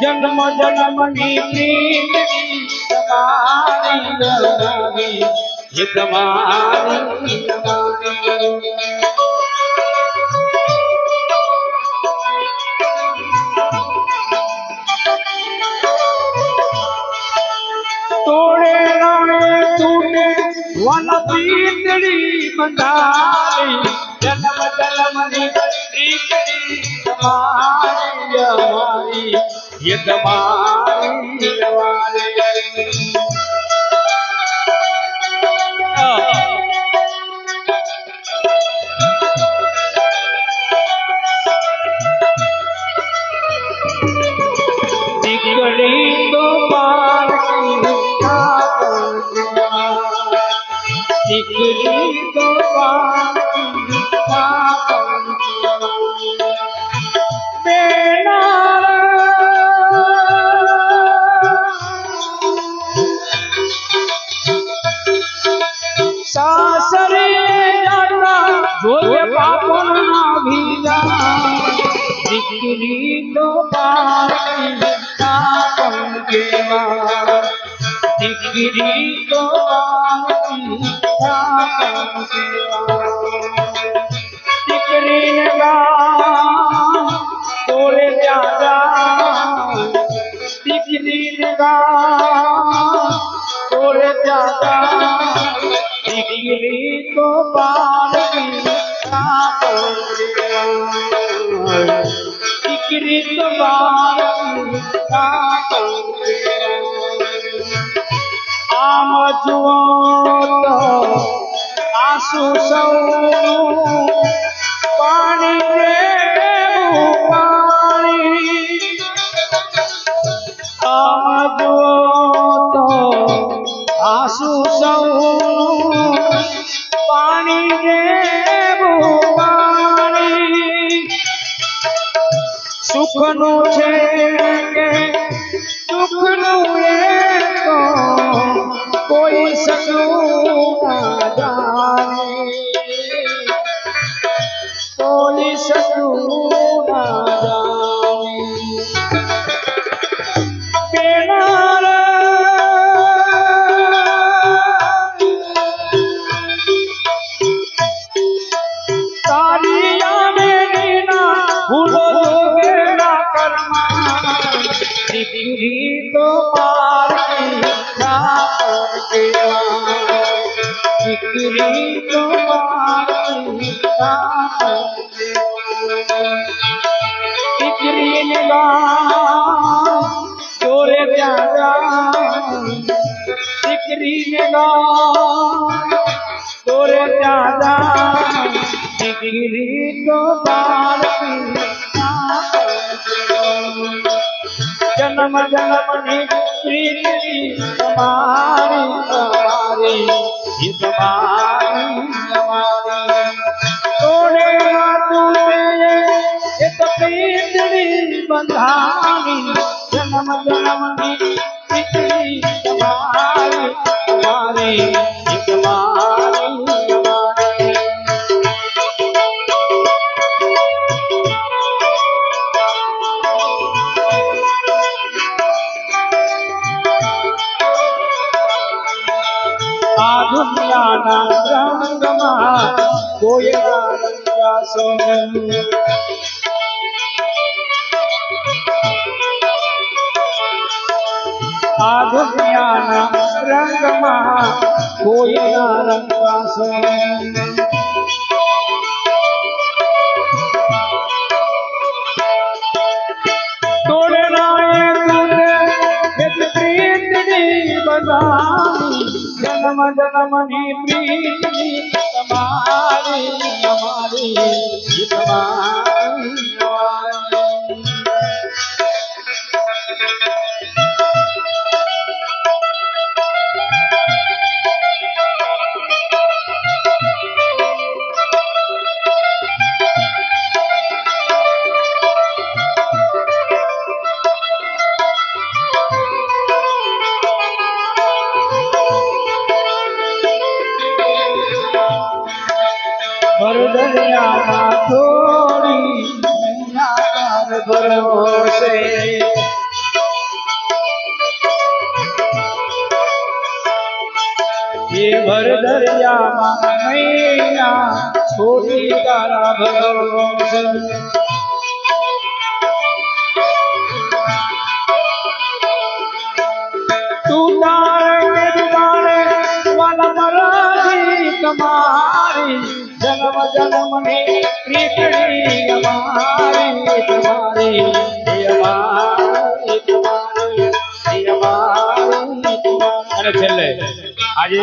जन्म जन्मनी प्रीति तुम्हारी हमारी ये तुम्हारी हमारी तोड़े राणे तूने वन पीतड़ी बंधारी जन्म जन्मनी प्रीति तुम्हारी हमारी ये तुम्हारी हमारी दिगड़ी तो पार की दिगड़ी तो पार सासरे जाता जोए पापन ना भीजा दिगड़ी तो पार पापन के मार दिगड़ी तो पापन के मार दिगड़ी लगा तोरे जाजा दिगड़ी लगा तोरे जाजा दिगड़ी तो पार दिगड़ी तो पार आम जुओ तो आंसू सौ पानी देवू पानी आम जुओ तो आंसू सौ पानी देवू पानी सुख नु छे के दुख नु एको कोई सकू ना जाने कोई सकू ना जाने दिगड़ी तो पार दिगड़ी तो पार दिगड़ी लगा जोरे प्यारा दिगड़ी लगा जोरे प्यारा दिगड़ी तो पार जन्म जन्मनी प्रीति तुम्हारी हमारी ये तुम्हारी हमारी तोड़े तूने ये तो प्रीति बंधानी जन्म जन्मनी प्रीति तुम्हारी हमारी ये तुम्हारी हमारी दुनिया ना रंग कोई रंगा सोन दुनिया ना रंग कोई रंगा सोन तोड़े राय प्रीति बजानी जन्म जन्मनी प्रीति तुम्हारी हमारी तुम्हारी दरिया थोड़ी भरोसे દરિયામાં નૈયા છોડી તારા ભરોસે તું તારે વાલા મરાઠી તમારી જન્મ જન્મની પ્રીતણી અમારી તમારી અમારી તમારી અમારી અને છેલ્લે આજે